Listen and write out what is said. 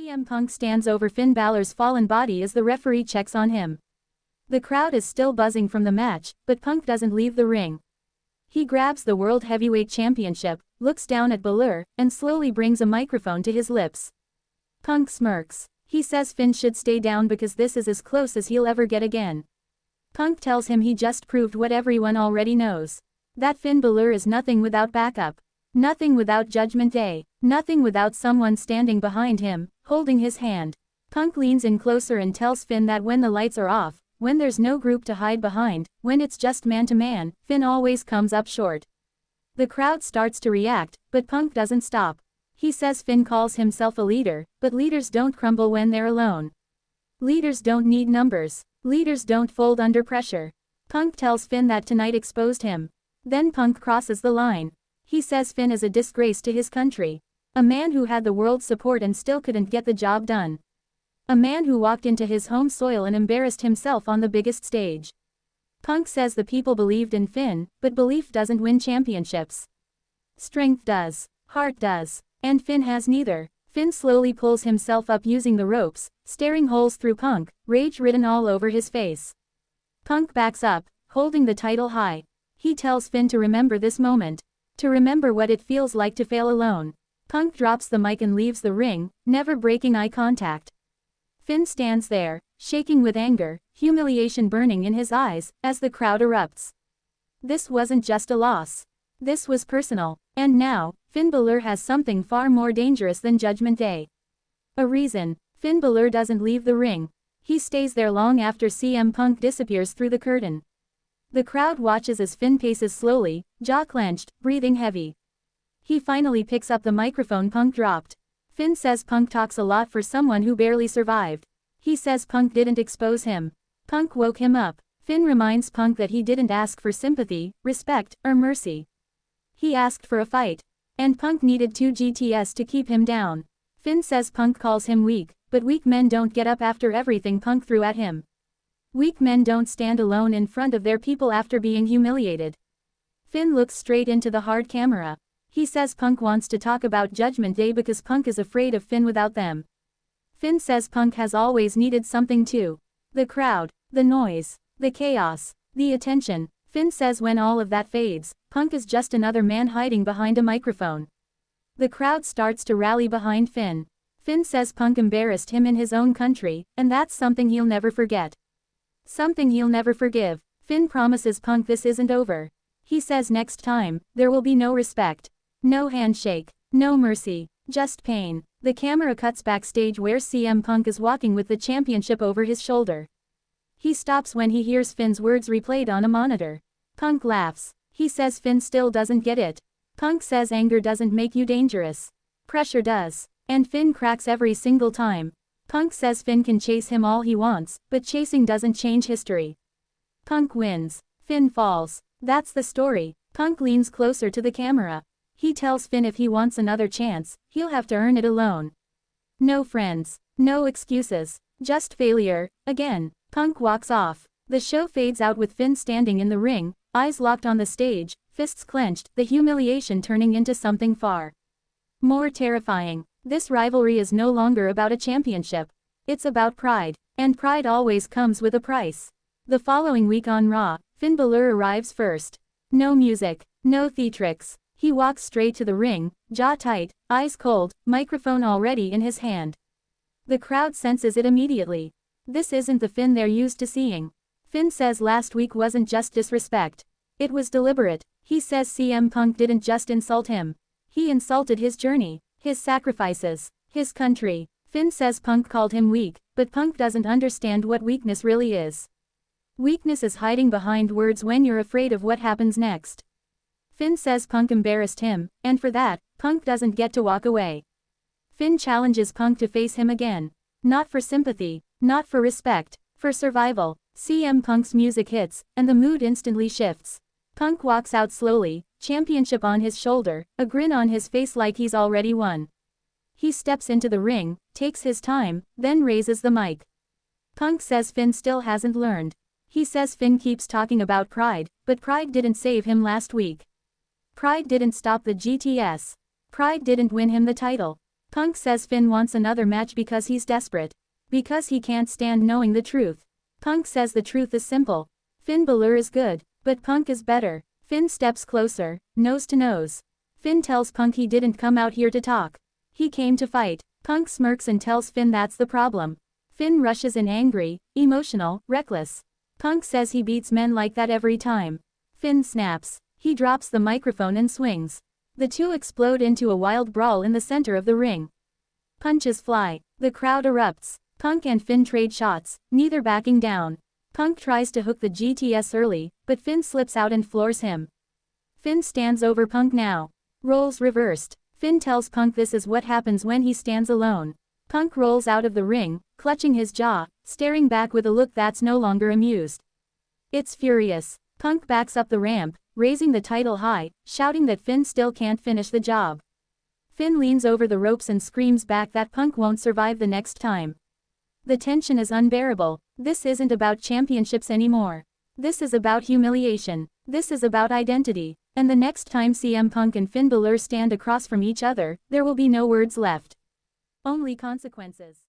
CM Punk stands over Finn Balor's fallen body as the referee checks on him. The crowd is still buzzing from the match, but Punk doesn't leave the ring. He grabs the World Heavyweight Championship, looks down at Balor, and slowly brings a microphone to his lips. Punk smirks. He says Finn should stay down because this is as close as he'll ever get again. Punk tells him he just proved what everyone already knows. That Finn Balor is nothing without backup. Nothing without Judgment Day. Nothing without someone standing behind him, holding his hand. Punk leans in closer and tells Finn that when the lights are off, when there's no group to hide behind, when it's just man-to-man, Finn always comes up short. The crowd starts to react, but Punk doesn't stop. He says Finn calls himself a leader, but leaders don't crumble when they're alone. Leaders don't need numbers. Leaders don't fold under pressure. Punk tells Finn that tonight exposed him. Then Punk crosses the line. He says Finn is a disgrace to his country. A man who had the world's support and still couldn't get the job done. A man who walked into his home soil and embarrassed himself on the biggest stage. Punk says the people believed in Finn, but belief doesn't win championships. Strength does. Heart does. And Finn has neither. Finn slowly pulls himself up using the ropes, staring holes through Punk, rage written all over his face. Punk backs up, holding the title high. He tells Finn to remember this moment. To remember what it feels like to fail alone. Punk drops the mic and leaves the ring, never breaking eye contact. Finn stands there, shaking with anger, humiliation burning in his eyes, as the crowd erupts. This wasn't just a loss. This was personal. And now, Finn Balor has something far more dangerous than Judgment Day. A reason. Finn Balor doesn't leave the ring. He stays there long after CM Punk disappears through the curtain. The crowd watches as Finn paces slowly, jaw clenched, breathing heavy. He finally picks up the microphone Punk dropped. Finn says Punk talks a lot for someone who barely survived. He says Punk didn't expose him. Punk woke him up. Finn reminds Punk that he didn't ask for sympathy, respect, or mercy. He asked for a fight. And Punk needed 2 GTS to keep him down. Finn says Punk calls him weak, but weak men don't get up after everything Punk threw at him. Weak men don't stand alone in front of their people after being humiliated. Finn looks straight into the hard camera. He says Punk wants to talk about Judgment Day because Punk is afraid of Finn without them. Finn says Punk has always needed something too. The crowd, the noise, the chaos, the attention. Finn says when all of that fades, Punk is just another man hiding behind a microphone. The crowd starts to rally behind Finn. Finn says Punk embarrassed him in his own country, and that's something he'll never forget. Something he'll never forgive. Finn promises Punk this isn't over. He says next time, there will be no respect. No handshake. No mercy. Just pain. The camera cuts backstage where CM Punk is walking with the championship over his shoulder. He stops when he hears Finn's words replayed on a monitor. Punk laughs. He says Finn still doesn't get it. Punk says anger doesn't make you dangerous. Pressure does. And Finn cracks every single time. Punk says Finn can chase him all he wants, but chasing doesn't change history. Punk wins. Finn falls. That's the story. Punk leans closer to the camera. He tells Finn if he wants another chance, he'll have to earn it alone. No friends. No excuses. Just failure, again. Punk walks off. The show fades out with Finn standing in the ring, eyes locked on the stage, fists clenched, the humiliation turning into something far more terrifying. This rivalry is no longer about a championship. It's about pride. And pride always comes with a price. The following week on Raw, Finn Balor arrives first. No music. No theatrics. He walks straight to the ring, jaw tight, eyes cold, microphone already in his hand. The crowd senses it immediately. This isn't the Finn they're used to seeing. Finn says last week wasn't just disrespect. It was deliberate. He says CM Punk didn't just insult him. He insulted his journey, his sacrifices, his country. Finn says Punk called him weak, but Punk doesn't understand what weakness really is. Weakness is hiding behind words when you're afraid of what happens next. Finn says Punk embarrassed him, and for that, Punk doesn't get to walk away. Finn challenges Punk to face him again. Not for sympathy, not for respect, for survival. CM Punk's music hits, and the mood instantly shifts. Punk walks out slowly, championship on his shoulder, a grin on his face like he's already won. He steps into the ring, takes his time, then raises the mic. Punk says Finn still hasn't learned. He says Finn keeps talking about pride, but pride didn't save him last week. Pride didn't stop the GTS. Pride didn't win him the title. Punk says Finn wants another match because he's desperate. Because he can't stand knowing the truth. Punk says the truth is simple. Finn Balor is good, but Punk is better. Finn steps closer, nose to nose. Finn tells Punk he didn't come out here to talk. He came to fight. Punk smirks and tells Finn that's the problem. Finn rushes in angry, emotional, reckless. Punk says he beats men like that every time. Finn snaps. He drops the microphone and swings. The two explode into a wild brawl in the center of the ring. Punches fly. The crowd erupts. Punk and Finn trade shots, neither backing down. Punk tries to hook the GTS early, but Finn slips out and floors him. Finn stands over Punk now. Roles reversed. Finn tells Punk this is what happens when he stands alone. Punk rolls out of the ring, clutching his jaw, staring back with a look that's no longer amused. It's furious. Punk backs up the ramp, raising the title high, shouting that Finn still can't finish the job. Finn leans over the ropes and screams back that Punk won't survive the next time. The tension is unbearable. This isn't about championships anymore. This is about humiliation. This is about identity. And the next time CM Punk and Finn Balor stand across from each other, there will be no words left. Only consequences.